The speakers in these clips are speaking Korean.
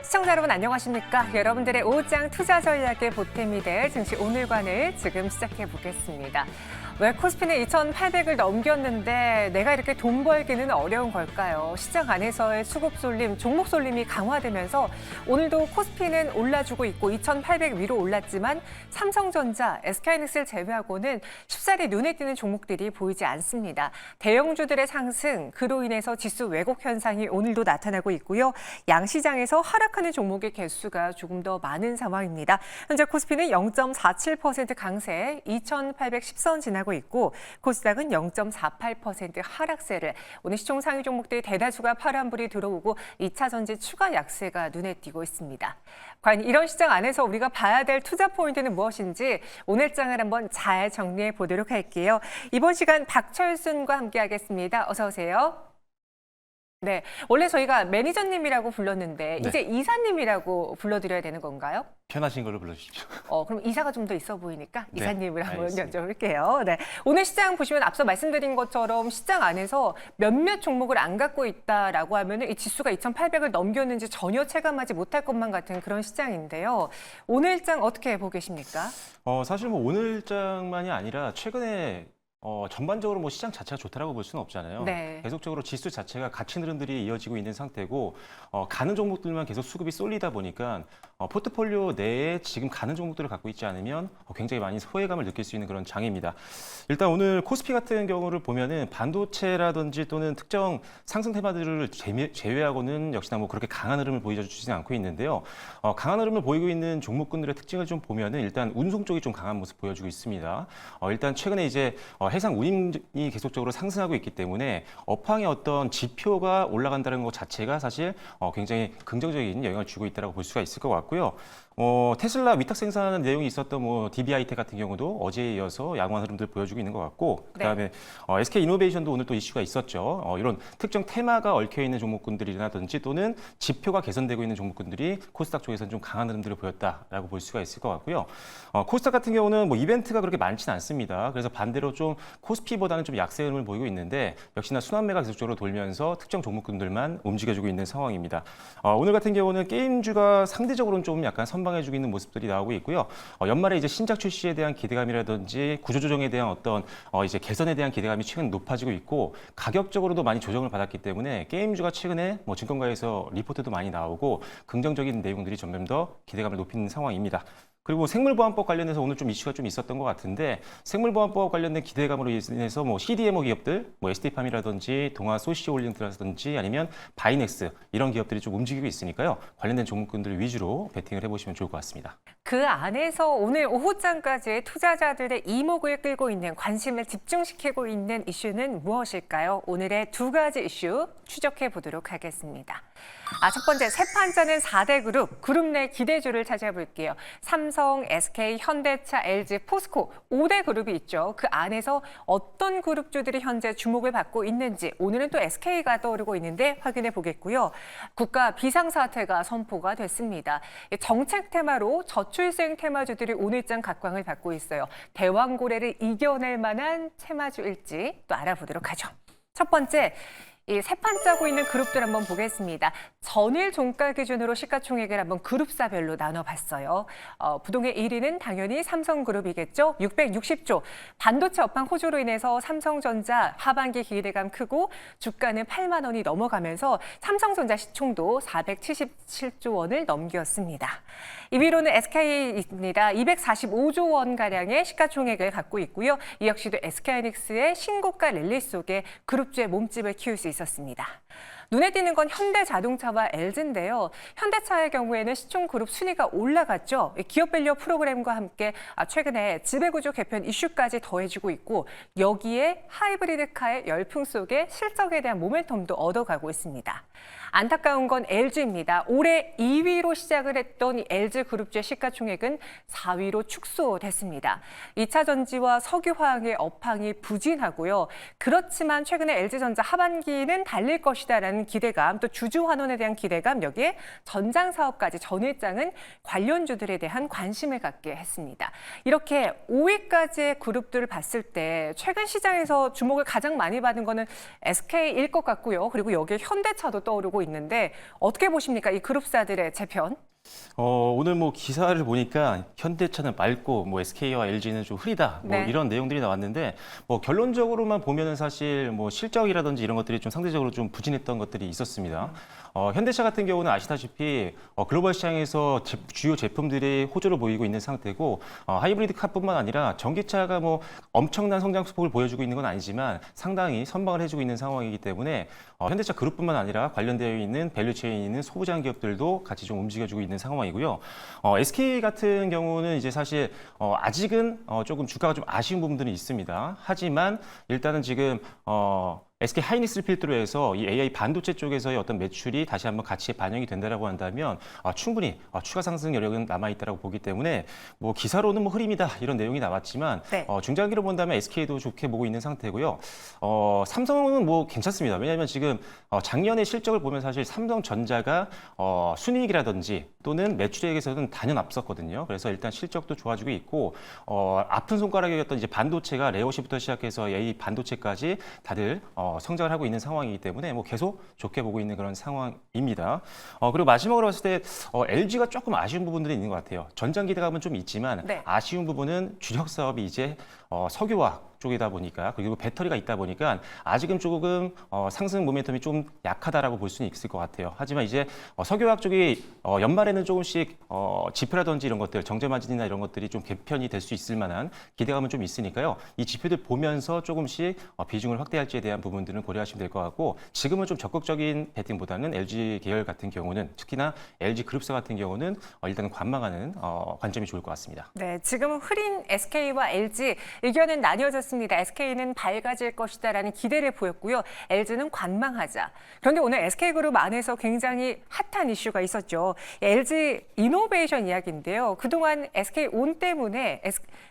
시청자 여러분 안녕하십니까? 여러분들의 오후장 투자 전략의 보탬이 될 증시 오늘관을 지금 시작해 보겠습니다. 왜 코스피는 2,800을 넘겼는데 내가 이렇게 돈 벌기는 어려운 걸까요? 시장 안에서의 수급 쏠림, 종목 쏠림이 강화되면서 오늘도 코스피는 올라주고 있고 2,800 위로 올랐지만 삼성전자, SK하이닉스를 제외하고는 쉽사리 눈에 띄는 종목들이 보이지 않습니다. 대형주들의 상승, 그로 인해서 지수 왜곡 현상이 오늘도 나타나고 있고요. 양시장에서 하락하는 종목의 개수가 조금 더 많은 상황입니다. 현재 코스피는 0.47% 강세, 2,810선 지나고 있고 코스닥은 0.48% 하락세를 오늘 시총 상위 종목들의 대다수가 파란불이 들어오고 2차 전지 추가 약세가 눈에 띄고 있습니다. 과연 이런 시장 안에서 우리가 봐야 될 투자 포인트는 무엇인지 오늘 장을 한번 잘 정리해 보도록 할게요. 이번 시간 박철순과 함께하겠습니다. 어서 오세요. 네, 원래 저희가 매니저님이라고 불렀는데 이제 이사님이라고 불러드려야 되는 건가요? 편하신 걸로 불러주십시오. 그럼 이사가 좀 더 있어 보이니까 이사님을 한번 알겠습니다. 여쭤볼게요. 네, 오늘 시장 보시면 앞서 말씀드린 것처럼 시장 안에서 몇몇 종목을 안 갖고 있다라고 하면 이 지수가 2,800을 넘겼는지 전혀 체감하지 못할 것만 같은 그런 시장인데요. 오늘 장 어떻게 보고 계십니까? 사실 뭐 오늘장만이 아니라 최근에 전반적으로 뭐 시장 자체가 좋다라고 볼 수는 없잖아요. 네. 계속적으로 지수 자체가 갇힌 흐름들이 이어지고 있는 상태고 가는 종목들만 계속 수급이 쏠리다 보니까 포트폴리오 내에 지금 가는 종목들을 갖고 있지 않으면 굉장히 많이 소외감을 느낄 수 있는 그런 장입니다. 일단 오늘 코스피 같은 경우를 보면은 반도체라든지 또는 특정 상승 테마들을 제외하고는 역시나 뭐 그렇게 강한 흐름을 보여주지는 않고 있는데요. 강한 흐름을 보이고 있는 종목군들의 특징을 좀 보면은 일단 운송 쪽이 좀 강한 모습 보여주고 있습니다. 일단 최근에 이제 해상 운임이 계속적으로 상승하고 있기 때문에 업황의 어떤 지표가 올라간다는 것 자체가 사실 굉장히 긍정적인 영향을 주고 있다고 볼 수가 있을 것 같고요. 테슬라 위탁 생산하는 내용이 있었던 뭐 DB하이텍 같은 경우도 어제에 이어서 양호한 흐름들 보여주고 있는 것 같고 그다음에 SK이노베이션도 오늘 또 이슈가 있었죠. 이런 특정 테마가 얽혀 있는 종목군들이라든지 또는 지표가 개선되고 있는 종목군들이 코스닥 쪽에서는 좀 강한 흐름들을 보였다라고 볼 수가 있을 것 같고요. 코스닥 같은 경우는 뭐 이벤트가 그렇게 많지는 않습니다. 그래서 반대로 좀 코스피보다는 좀 약세 흐름을 보이고 있는데 역시나 순환매가 계속적으로 돌면서 특정 종목군들만 움직여주고 있는 상황입니다. 오늘 같은 경우는 게임주가 상대적으로는 좀 약간 선방해주고 있는 모습들이 나오고 있고요. 연말에 이제 신작 출시에 대한 기대감이라든지 구조조정에 대한 어떤 이제 개선에 대한 기대감이 최근 높아지고 있고 가격적으로도 많이 조정을 받았기 때문에 게임주가 최근에 뭐 증권가에서 리포트도 많이 나오고 긍정적인 내용들이 점점 더 기대감을 높이는 상황입니다. 그리고 생물보안법 관련해서 오늘 좀 이슈가 좀 있었던 것 같은데 생물보안법 관련된 기대감으로 인해서 뭐 CDMO 기업들, 뭐 ST팜이라든지 동아소시홀딩스라든지 아니면 바이넥스 이런 기업들이 좀 움직이고 있으니까요. 관련된 종목군들 위주로 베팅을 해보시면 좋을 것 같습니다. 그 안에서 오늘 오후장까지 투자자들의 이목을 끌고 있는 관심을 집중시키고 있는 이슈는 무엇일까요? 오늘의 두 가지 이슈 추적해 보도록 하겠습니다. 첫 번째, 세판자는 4대 그룹 내 기대주를 찾아볼게요. 삼성, SK, 현대차, LG, 포스코 5대 그룹이 있죠. 그 안에서 어떤 그룹주들이 현재 주목을 받고 있는지 오늘은 또 SK가 떠오르고 있는데 확인해 보겠고요. 국가 비상사태가 선포가 됐습니다. 정책 테마로 저출생 테마주들이 오늘장 각광을 받고 있어요. 대왕고래를 이겨낼 만한 테마주일지 또 알아보도록 하죠. 첫 번째, 이 세 판 짜고 있는 그룹들 한번 보겠습니다. 전일 종가 기준으로 시가총액을 한번 그룹사별로 나눠봤어요. 부동의 1위는 당연히 삼성그룹이겠죠. 660조. 반도체 업황 호조로 인해서 삼성전자 하반기 기대감 크고 주가는 8만 원이 넘어가면서 삼성전자 시총도 477조 원을 넘겼습니다. 2위로는 SK입니다. 245조 원가량의 시가총액을 갖고 있고요. 이 역시도 SK하이닉스의 신고가 랠리 속에 그룹주의 몸집을 키울 수 있었습니다. 눈에 띄는 건 현대자동차와 LG인데요. 현대차의 경우에는 시총그룹 순위가 올라갔죠. 기업밸류 프로그램과 함께 최근에 지배구조 개편 이슈까지 더해지고 있고 여기에 하이브리드카의 열풍 속에 실적에 대한 모멘텀도 얻어가고 있습니다. 안타까운 건 LG입니다. 올해 2위로 시작을 했던 이 LG그룹주의 시가총액은 4위로 축소됐습니다. 2차 전지와 석유화학의 업황이 부진하고요. 그렇지만 최근에 LG전자 하반기는 달릴 것이다라는 대한 기대감, 또 주주 환원에 대한 기대감, 여기에 전장 사업까지 전일장은 관련주들에 대한 관심을 갖게 했습니다. 이렇게 5위까지의 그룹들을 봤을 때 최근 시장에서 주목을 가장 많이 받은 거는 SK일 것 같고요. 그리고 여기에 현대차도 떠오르고 있는데 어떻게 보십니까? 이 그룹사들의 재편? 오늘 뭐 기사를 보니까 현대차는 맑고 뭐 SK와 LG는 좀 흐리다 뭐 네. 이런 내용들이 나왔는데 뭐 결론적으로만 보면은 사실 뭐 실적이라든지 이런 것들이 좀 상대적으로 좀 부진했던 것들이 있었습니다. 현대차 같은 경우는 아시다시피 글로벌 시장에서 주요 제품들이 호조를 보이고 있는 상태고 하이브리드 카뿐만 아니라 전기차가 뭐 엄청난 성장 속도를 보여주고 있는 건 아니지만 상당히 선방을 해주고 있는 상황이기 때문에 현대차 그룹뿐만 아니라 관련되어 있는 밸류체인에 있는 소부장 기업들도 같이 좀 움직여주고 있는 상황이고요. SK 같은 경우는 이제 사실 아직은 조금 주가가 좀 아쉬운 부분들이 있습니다. 하지만 일단은 지금 SK 하이닉스를 필두로 해서 이 AI 반도체 쪽에서의 어떤 매출이 다시 한번 가치에 반영이 된다라고 한다면 충분히 추가 상승 여력은 남아 있다라고 보기 때문에 뭐 기사로는 뭐 흐림이다 이런 내용이 나왔지만 네. 중장기로 본다면 SK도 좋게 보고 있는 상태고요. 삼성은 뭐 괜찮습니다. 왜냐하면 지금 작년에 실적을 보면 사실 삼성전자가 순이익이라든지 또는 매출액에서는 단연 앞섰거든요. 그래서 일단 실적도 좋아지고 있고 아픈 손가락이었던 이제 반도체가 레오시부터 시작해서 AI 반도체까지 다들 성장을 하고 있는 상황이기 때문에 뭐 계속 좋게 보고 있는 그런 상황입니다. 그리고 마지막으로 봤을 때 LG가 조금 아쉬운 부분들이 있는 것 같아요. 전장 기대감은 좀 있지만 네. 아쉬운 부분은 주력 사업이 이제 석유화학 쪽이다 보니까 그리고 배터리가 있다 보니까 아직은 조금 상승 모멘텀이 좀 약하다라고 볼 수는 있을 것 같아요. 하지만 이제 석유화학 쪽이 연말에는 조금씩 지표라든지 이런 것들 정제 마진이나 이런 것들이 좀 개편이 될 수 있을 만한 기대감은 좀 있으니까요. 이 지표들 보면서 조금씩 비중을 확대할지에 대한 부분들은 고려하시면 될 것 같고 지금은 좀 적극적인 베팅보다는 LG 계열 같은 경우는 특히나 LG 그룹사 같은 경우는 일단은 관망하는 관점이 좋을 것 같습니다. 네, 지금 흐린 SK와 LG 의견은 나뉘어졌습니다. SK는 밝아질 것이다라는 기대를 보였고요. LG는 관망하자. 그런데 오늘 SK그룹 안에서 굉장히 핫한 이슈가 있었죠. LG 이노베이션 이야기인데요. 그동안 SK온 때문에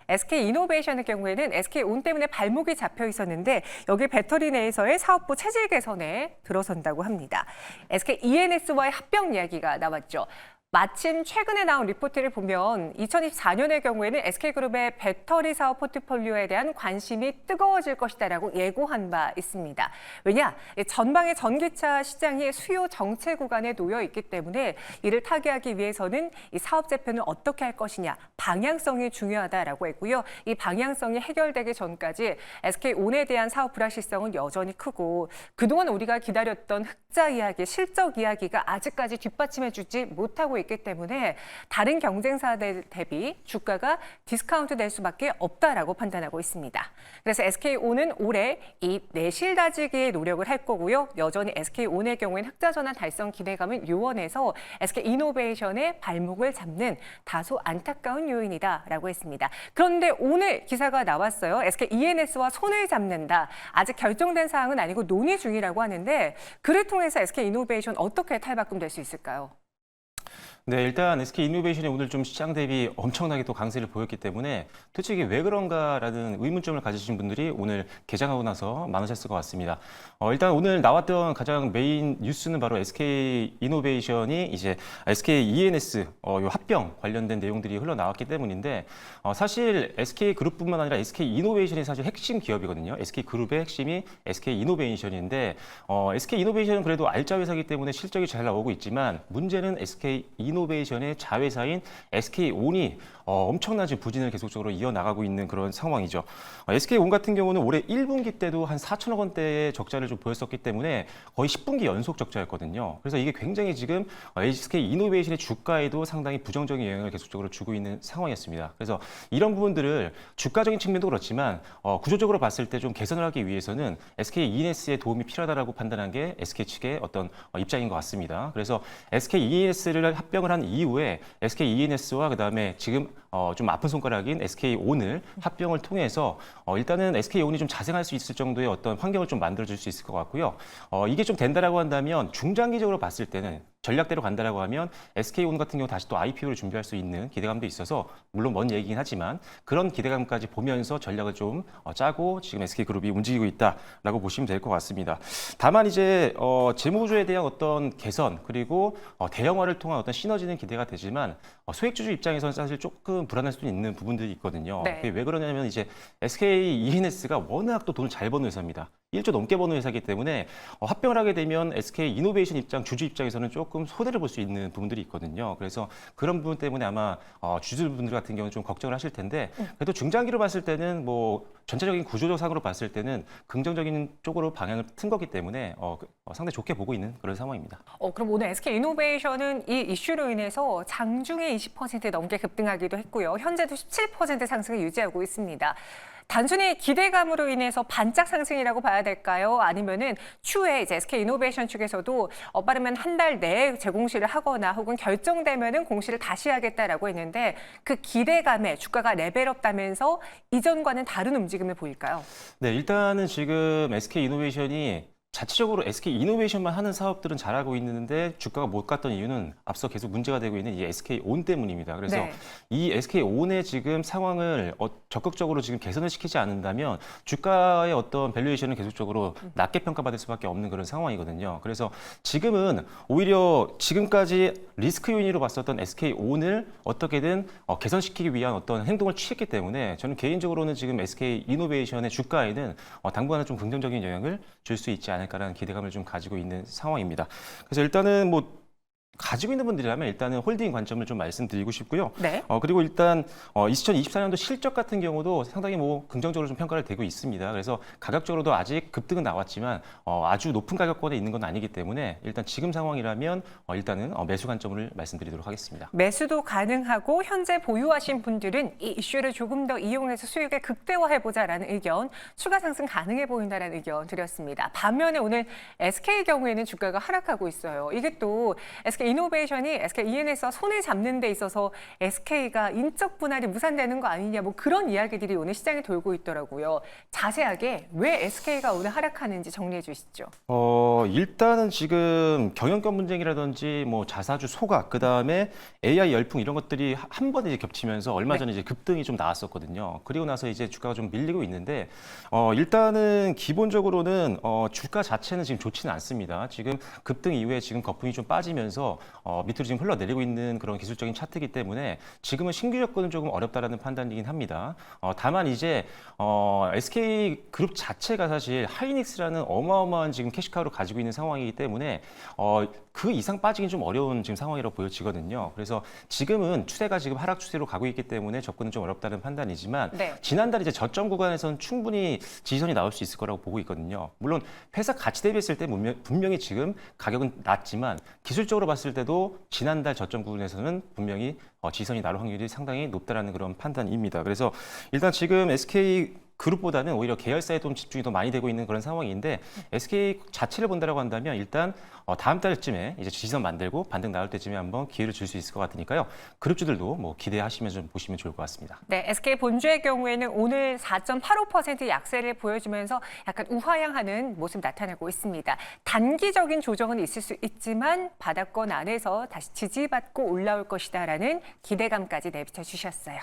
SK이노베이션의 경우에는 SK온 때문에 발목이 잡혀 있었는데 여기 배터리 내에서의 사업부 체질 개선에 들어선다고 합니다. SKENS와의 합병 이야기가 나왔죠. 마침 최근에 나온 리포트를 보면 2024년의 경우에는 SK그룹의 배터리 사업 포트폴리오에 대한 관심이 뜨거워질 것이다라고 예고한 바 있습니다. 왜냐? 전방의 전기차 시장이 수요 정체 구간에 놓여 있기 때문에 이를 타개하기 위해서는 이 사업 재편을 어떻게 할 것이냐, 방향성이 중요하다라고 했고요. 이 방향성이 해결되기 전까지 SK온에 대한 사업 불확실성은 여전히 크고 그동안 우리가 기다렸던 흑자 이야기, 실적 이야기가 아직까지 뒷받침해주지 못하고 있기 때문에 다른 경쟁사들 대비 주가가 디스카운트 될 수밖에 없다라고 판단하고 있습니다. 그래서 SK온은 올해 이 내실 다지기에 노력을 할 거고요. 여전히 SK온의 경우에는 흑자 전환 달성 기대감은 요원해서 SK이노베이션의 발목을 잡는 다소 안타까운 요인이다라고 했습니다. 그런데 오늘 기사가 나왔어요. SKENS와 손을 잡는다. 아직 결정된 사항은 아니고 논의 중이라고 하는데 그를 통해서 SK이노베이션 어떻게 탈바꿈될 수 있을까요? 네, 일단 SK이노베이션이 오늘 좀 시장 대비 엄청나게 또 강세를 보였기 때문에 도대체 이게 왜 그런가라는 의문점을 가지신 분들이 오늘 개장하고 나서 많으셨을 것 같습니다. 일단 오늘 나왔던 가장 메인 뉴스는 바로 SK이노베이션이 이제 SKENS 요 합병 관련된 내용들이 흘러나왔기 때문인데 사실 SK그룹뿐만 아니라 SK이노베이션이 사실 핵심 기업이거든요. SK그룹의 핵심이 SK이노베이션인데 SK이노베이션은 그래도 알짜 회사이기 때문에 실적이 잘 나오고 있지만 문제는 SK이노베이션의 자회사인 SK온이 엄청난 지금 부진을 계속적으로 이어나가고 있는 그런 상황이죠. SK온 같은 경우는 올해 1분기 때도 한 4천억 원대의 적자를 좀 보였었기 때문에 거의 10분기 연속 적자였거든요. 그래서 이게 굉장히 지금 SK이노베이션의 주가에도 상당히 부정적인 영향을 계속적으로 주고 있는 상황이었습니다. 그래서 이런 부분들을 주가적인 측면도 그렇지만 구조적으로 봤을 때 좀 개선을 하기 위해서는 SKENS의 도움이 필요하다고 판단한 게 SK 측의 어떤 입장인 것 같습니다. 그래서 SKENS를 합병을 한 이후에 SKENS와 그다음에 지금 좀 아픈 손가락인 SK온을 합병을 통해서 일단은 SK온이 좀 자생할 수 있을 정도의 어떤 환경을 좀 만들어줄 수 있을 것 같고요. 이게 좀 된다라고 한다면 중장기적으로 봤을 때는 전략대로 간다라고 하면 SK온 같은 경우 다시 또 IPO를 준비할 수 있는 기대감도 있어서 물론 먼 얘기긴 하지만 그런 기대감까지 보면서 전략을 좀 짜고 지금 SK그룹이 움직이고 있다라고 보시면 될 것 같습니다. 다만 이제 재무구조에 대한 어떤 개선 그리고 대형화를 통한 어떤 시너지는 기대가 되지만 소액주주 입장에서는 사실 조금 불안할 수도 있는 부분들이 있거든요. 네. 그게 왜 그러냐면 이제 SK E&S가 워낙 또 돈을 잘 버는 회사입니다. 1조 넘게 버는 회사이기 때문에 합병을 하게 되면 SK 이노베이션 입장, 주주 입장에서는 조금 손해를 볼 수 있는 부분들이 있거든요. 그래서 그런 부분 때문에 아마 주주분들 같은 경우는 좀 걱정을 하실 텐데 그래도 중장기로 봤을 때는 뭐 전체적인 구조적상으로 봤을 때는 긍정적인 쪽으로 방향을 튼 거기 때문에 상당히 좋게 보고 있는 그런 상황입니다. 그럼 오늘 SK 이노베이션은 이 이슈로 인해서 장중에 20% 넘게 급등하기도 했고요. 현재도 17% 상승을 유지하고 있습니다. 단순히 기대감으로 인해서 반짝 상승이라고 봐야 될까요? 아니면은 추후에 이제 SK 이노베이션 측에서도 빠르면 한 달 내에 재공시를 하거나 혹은 결정되면은 공시를 다시 하겠다라고 했는데 그 기대감에 주가가 레벨업되면서 이전과는 다른 움직임을 보일까요? 네, 일단은 지금 SK 이노베이션이 자체적으로 SK 이노베이션만 하는 사업들은 잘하고 있는데 주가가 못 갔던 이유는 앞서 계속 문제가 되고 있는 이 SK온 때문입니다. 그래서 네. 이 SK온의 지금 상황을 적극적으로 지금 개선을 시키지 않는다면 주가의 어떤 밸류에이션은 계속적으로 낮게 평가받을 수밖에 없는 그런 상황이거든요. 그래서 지금은 오히려 지금까지 리스크 요인으로 봤었던 SK온을 어떻게든 개선시키기 위한 어떤 행동을 취했기 때문에 저는 개인적으로는 지금 SK 이노베이션의 주가에는 당분간은 좀 긍정적인 영향을 줄 수 있지 않을까라는 기대감을 좀 가지고 있는 상황입니다. 그래서 일단은 뭐 가지고 있는 분들이라면 일단은 홀딩 관점을 좀 말씀드리고 싶고요. 네. 그리고 일단 2024년도 실적 같은 경우도 상당히 뭐 긍정적으로 좀 평가를 되고 있습니다. 그래서 가격적으로도 아직 급등은 나왔지만 아주 높은 가격권에 있는 건 아니기 때문에 일단 지금 상황이라면 일단은 매수 관점을 말씀드리도록 하겠습니다. 매수도 가능하고 현재 보유하신 분들은 이 이슈를 조금 더 이용해서 수익을 극대화해보자라는 의견, 추가 상승 가능해 보인다라는 의견 드렸습니다. 반면에 오늘 SK 경우에는 주가가 하락하고 있어요. 이게 또 SK 이노베이션이 SK E&S와 손을 잡는 데 있어서 SK가 인적 분할이 무산되는 거 아니냐 뭐 그런 이야기들이 오늘 시장에 돌고 있더라고요. 자세하게 왜 SK가 오늘 하락하는지 정리해 주시죠. 일단은 지금 경영권 분쟁이라든지 뭐 자사주 소각, 그 다음에 AI 열풍 이런 것들이 한 번에 이제 겹치면서 얼마 전에 이제 급등이 좀 나왔었거든요. 그리고 나서 이제 주가가 좀 밀리고 있는데 일단은 기본적으로는 주가 자체는 지금 좋지는 않습니다. 지금 급등 이후에 지금 거품이 좀 빠지면서 밑으로 지금 흘러내리고 있는 그런 기술적인 차트이기 때문에 지금은 신규 접근은 조금 어렵다라는 판단이긴 합니다. 다만 이제 SK 그룹 자체가 사실 하이닉스라는 어마어마한 지금 캐시카우를 가지고 있는 상황이기 때문에 그 이상 빠지긴 좀 어려운 지금 상황이라고 보여지거든요. 그래서 지금은 추세가 지금 하락 추세로 가고 있기 때문에 접근은 좀 어렵다는 판단이지만 네. 지난달 이제 저점 구간에서는 충분히 지지선이 나올 수 있을 거라고 보고 있거든요. 물론 회사 가치 대비했을 때 분명히 지금 가격은 낮지만 기술적으로 봤을 때도 지난달 저점 구간에서는 분명히 지지선이 나올 확률이 상당히 높다라는 그런 판단입니다. 그래서 일단 지금 SK 그룹보다는 오히려 계열사에 좀 집중이 더 많이 되고 있는 그런 상황인데 SK 자체를 본다라고 한다면 일단 다음 달쯤에 이제 지지선 만들고 반등 나올 때쯤에 한번 기회를 줄 수 있을 것 같으니까요. 그룹주들도 뭐 기대하시면서 좀 보시면 좋을 것 같습니다. 네, SK 본주의 경우에는 오늘 4.85% 약세를 보여주면서 약간 우하향하는 모습 나타내고 있습니다. 단기적인 조정은 있을 수 있지만 바닥권 안에서 다시 지지받고 올라올 것이다라는 기대감까지 내비쳐 주셨어요.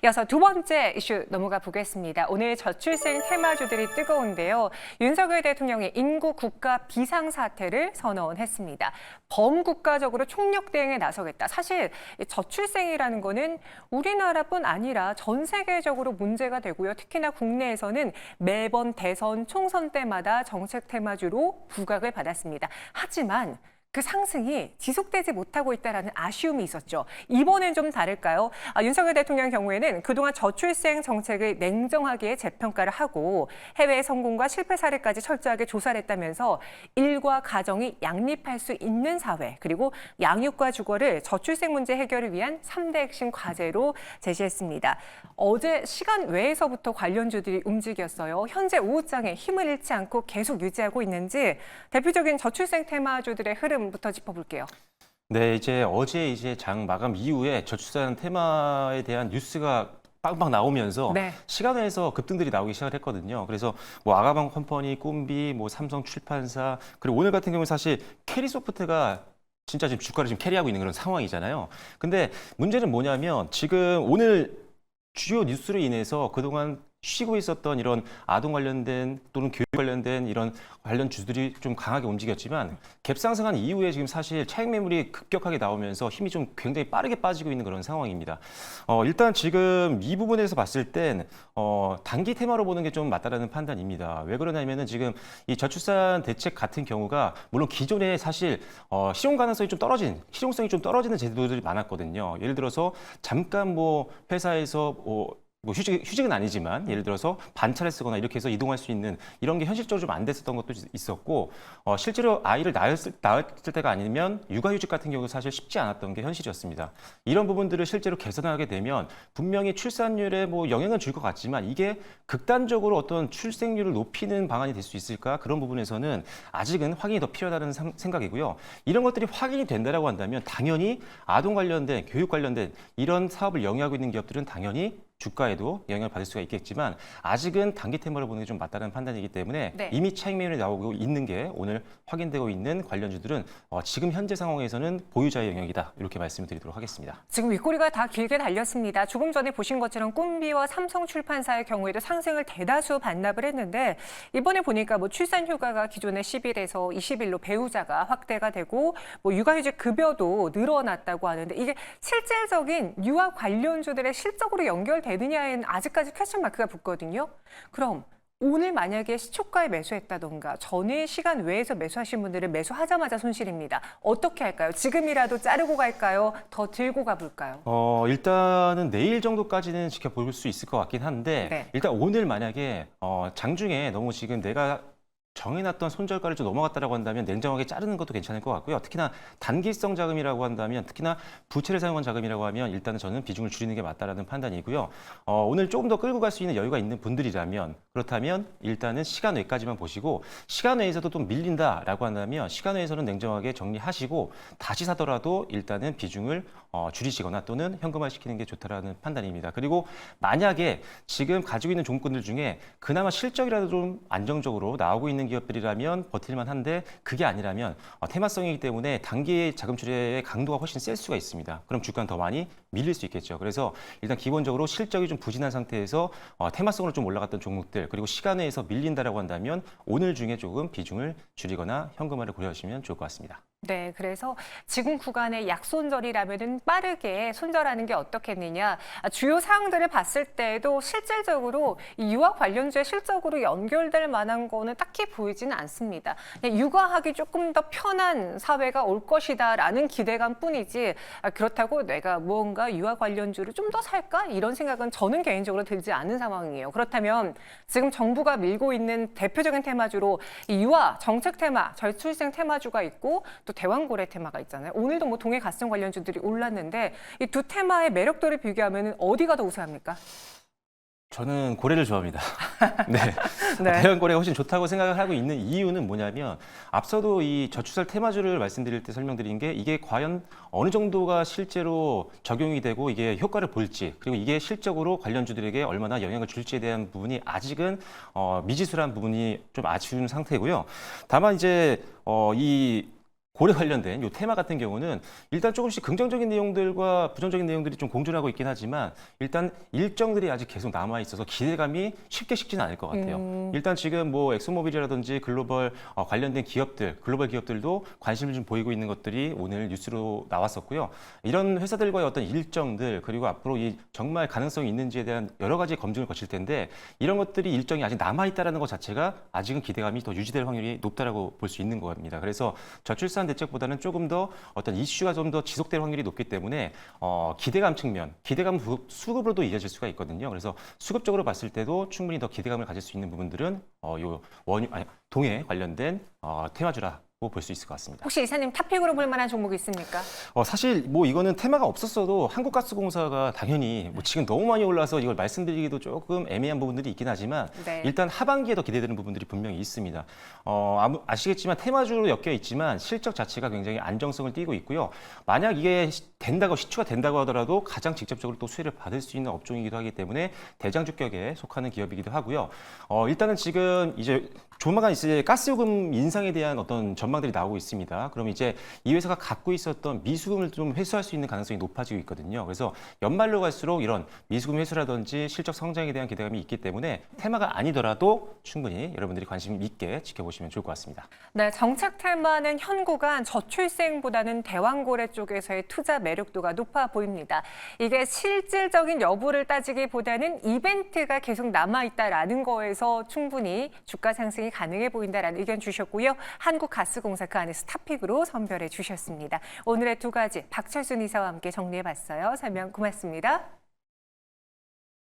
이어서 두 번째 이슈 넘어가 보겠습니다. 오늘 저출생 테마주들이 뜨거운데요. 윤석열 대통령이 인구 국가 비상사태를 선언했습니다. 범국가적으로 총력 대응에 나서겠다. 사실 저출생이라는 거는 우리나라뿐 아니라 전 세계적으로 문제가 되고요. 특히나 국내에서는 매번 대선, 총선 때마다 정책 테마주로 부각을 받았습니다. 하지만 그 상승이 지속되지 못하고 있다는 아쉬움이 있었죠. 이번엔 좀 다를까요? 윤석열 대통령 경우에는 그동안 저출생 정책을 냉정하게 재평가를 하고 해외 성공과 실패 사례까지 철저하게 조사를 했다면서 일과 가정이 양립할 수 있는 사회 그리고 양육과 주거를 저출생 문제 해결을 위한 3대 핵심 과제로 제시했습니다. 어제 시간 외에서부터 관련주들이 움직였어요. 현재 오후장에 힘을 잃지 않고 계속 유지하고 있는지 대표적인 저출생 테마주들의 흐름부터 짚어볼게요. 네, 어제 장 마감 이후에 저출산 테마에 대한 뉴스가 빵빵 나오면서 네. 시간에서 급등들이 나오기 시작을 했거든요. 그래서 뭐 아가방 컴퍼니, 꿈비, 뭐 삼성 출판사 그리고 오늘 같은 경우는 사실 캐리소프트가 진짜 지금 주가를 지금 캐리하고 있는 그런 상황이잖아요. 근데 문제는 뭐냐면 지금 오늘 주요 뉴스로 인해서 그동안 쉬고 있었던 이런 아동 관련된 또는 교육 관련된 이런 관련 주들이 좀 강하게 움직였지만 갭 상승한 이후에 지금 사실 차익 매물이 급격하게 나오면서 힘이 좀 굉장히 빠르게 빠지고 있는 그런 상황입니다. 일단 지금 이 부분에서 봤을 땐 단기 테마로 보는 게 좀 맞다라는 판단입니다. 왜 그러냐면은 지금 이 저출산 대책 같은 경우가 물론 기존에 사실 실용 가능성이 좀 떨어진, 실용성이 좀 떨어지는 제도들이 많았거든요. 예를 들어서 잠깐 뭐 회사에서 뭐 휴직은 아니지만 예를 들어서 반차를 쓰거나 이렇게 해서 이동할 수 있는 이런 게 현실적으로 좀 안 됐었던 것도 있었고 실제로 아이를 낳았을 때가 아니면 육아휴직 같은 경우도 사실 쉽지 않았던 게 현실이었습니다. 이런 부분들을 실제로 개선하게 되면 분명히 출산율에 뭐 영향은 줄 것 같지만 이게 극단적으로 어떤 출생률을 높이는 방안이 될 수 있을까? 그런 부분에서는 아직은 확인이 더 필요하다는 생각이고요. 이런 것들이 확인이 된다라고 한다면 당연히 아동 관련된 교육 관련된 이런 사업을 영위하고 있는 기업들은 당연히 주가에도 영향을 받을 수가 있겠지만 아직은 단기 테마를 보는 게 좀 맞다는 판단이기 때문에 네. 이미 차익 매물이 나오고 있는 게 오늘 확인되고 있는 관련주들은 지금 현재 상황에서는 보유자의 영역이다 이렇게 말씀을 드리도록 하겠습니다. 지금 윗꼬리가 다 길게 달렸습니다. 조금 전에 보신 것처럼 꿈비와 삼성출판사의 경우에도 상승을 대다수 반납을 했는데 이번에 보니까 뭐 출산 휴가가 기존의 10일에서 20일로 배우자가 확대가 되고 뭐 육아휴직 급여도 늘어났다고 하는데 이게 실질적인 유아 관련주들의 실적으로 연결되느냐에는 아직까지 퀘스천 마크가 붙거든요. 그럼 오늘 만약에 시초가에 매수했다던가 전일 시간 외에서 매수하신 분들은 매수하자마자 손실입니다. 어떻게 할까요? 지금이라도 자르고 갈까요? 더 들고 가볼까요? 일단은 내일 정도까지는 지켜볼 수 있을 것 같긴 한데 네. 일단 오늘 만약에 장중에 너무 지금 내가 정해놨던 손절가를 좀 넘어갔다라고 한다면 냉정하게 자르는 것도 괜찮을 것 같고요. 특히나 단기성 자금이라고 한다면 특히나 부채를 사용한 자금이라고 하면 일단은 저는 비중을 줄이는 게 맞다라는 판단이고요. 오늘 조금 더 끌고 갈 수 있는 여유가 있는 분들이라면 그렇다면 일단은 시간 외까지만 보시고 시간 외에서도 좀 밀린다라고 한다면 시간 외에서는 냉정하게 정리하시고 다시 사더라도 일단은 비중을 줄이시거나 또는 현금화시키는 게 좋다라는 판단입니다. 그리고 만약에 지금 가지고 있는 종목군들 중에 그나마 실적이라도 좀 안정적으로 나오고 있는 기업들이라면 버틸만 한데 그게 아니라면 테마성이기 때문에 단기 자금 출혈의 강도가 훨씬 셀 수가 있습니다. 그럼 주가는 더 많이 밀릴 수 있겠죠. 그래서 일단 기본적으로 실적이 좀 부진한 상태에서 테마성으로 좀 올라갔던 종목들 그리고 시간 외에서 밀린다라고 한다면 오늘 중에 조금 비중을 줄이거나 현금화를 고려하시면 좋을 것 같습니다. 네, 그래서 지금 구간의 약손절이라면은 빠르게 손절하는 게 어떻겠느냐. 주요 사항들을 봤을 때도 실질적으로 이 육아 관련주의 실적으로 연결될 만한 거는 딱히 보이지는 않습니다. 그냥 육아하기 조금 더 편한 사회가 올 것이다라는 기대감 뿐이지 그렇다고 내가 무언가 육아 관련주를 좀 더 살까? 이런 생각은 저는 개인적으로 들지 않은 상황이에요. 그렇다면 지금 정부가 밀고 있는 대표적인 테마주로 이 유아 정책 테마, 저출생 테마주가 있고 또 대왕고래 테마가 있잖아요. 오늘도 뭐 동해 갓생 관련주들이 올랐는데 이 두 테마의 매력도를 비교하면 어디가 더 우세합니까? 저는 고래를 좋아합니다. 네. 네. 대왕고래가 훨씬 좋다고 생각을 하고 있는 이유는 뭐냐면 앞서도 이 저출산 테마주를 말씀드릴 때 설명드린 게 이게 과연 어느 정도가 실제로 적용이 되고 이게 효과를 볼지 그리고 이게 실적으로 관련주들에게 얼마나 영향을 줄지에 대한 부분이 아직은 미지수란 부분이 좀 아쉬운 상태고요. 다만 이제 이 고래 관련된 이 테마 같은 경우는 일단 조금씩 긍정적인 내용들과 부정적인 내용들이 좀 공존하고 있긴 하지만 일단 일정들이 아직 계속 남아 있어서 기대감이 쉽게 식지는 않을 것 같아요. 일단 지금 뭐 엑소모빌이라든지 글로벌 관련된 기업들, 글로벌 기업들도 관심을 좀 보이고 있는 것들이 오늘 뉴스로 나왔었고요. 이런 회사들과의 어떤 일정들 그리고 앞으로 이 정말 가능성이 있는지에 대한 여러 가지 검증을 거칠 텐데 이런 것들이 일정이 아직 남아 있다라는 것 자체가 아직은 기대감이 더 유지될 확률이 높다라고 볼 수 있는 겁니다. 그래서 저출산 대책보다는 조금 더 어떤 이슈가 좀 더 지속될 확률이 높기 때문에 기대감 측면, 기대감 수급으로도 이어질 수가 있거든요. 그래서 수급적으로 봤을 때도 충분히 더 기대감을 가질 수 있는 부분들은 동해 관련된 테마주라. 볼 수 있을 것 같습니다. 혹시 이사님 탑픽으로 볼 만한 종목이 있습니까? 사실 뭐 이거는 테마가 없었어도 한국가스공사가 당연히 뭐 지금 너무 많이 올라서 이걸 말씀드리기도 조금 애매한 부분들이 있긴 하지만 네. 일단 하반기에 더 기대되는 부분들이 분명히 있습니다. 아시겠지만 테마주로 엮여 있지만 실적 자체가 굉장히 안정성을 띠고 있고요. 만약 이게 된다고 시추가 된다고 하더라도 가장 직접적으로 또 수혜를 받을 수 있는 업종이기도 하기 때문에 대장주격에 속하는 기업이기도 하고요. 일단은 지금 이제 조만간 이제 가스요금 인상에 대한 어떤 전망들이 나오고 있습니다. 그럼 이제 이 회사가 갖고 있었던 미수금을 좀 회수할 수 있는 가능성이 높아지고 있거든요. 그래서 연말로 갈수록 이런 미수금 회수라든지 실적 성장에 대한 기대감이 있기 때문에 테마가 아니더라도 충분히 여러분들이 관심 있게 지켜보시면 좋을 것 같습니다. 네, 정책 테마는 현 구간 저출생보다는 대왕고래 쪽에서의 투자 매력도가 높아 보입니다. 이게 실질적인 여부를 따지기보다는 이벤트가 계속 남아있다라는 거에서 충분히 주가 상승이 가능해 보인다라는 의견 주셨고요. 한국가스공사 그 안에서 탑픽으로 선별해 주셨습니다. 오늘의 두 가지 박철순 이사와 함께 정리해봤어요. 설명 고맙습니다.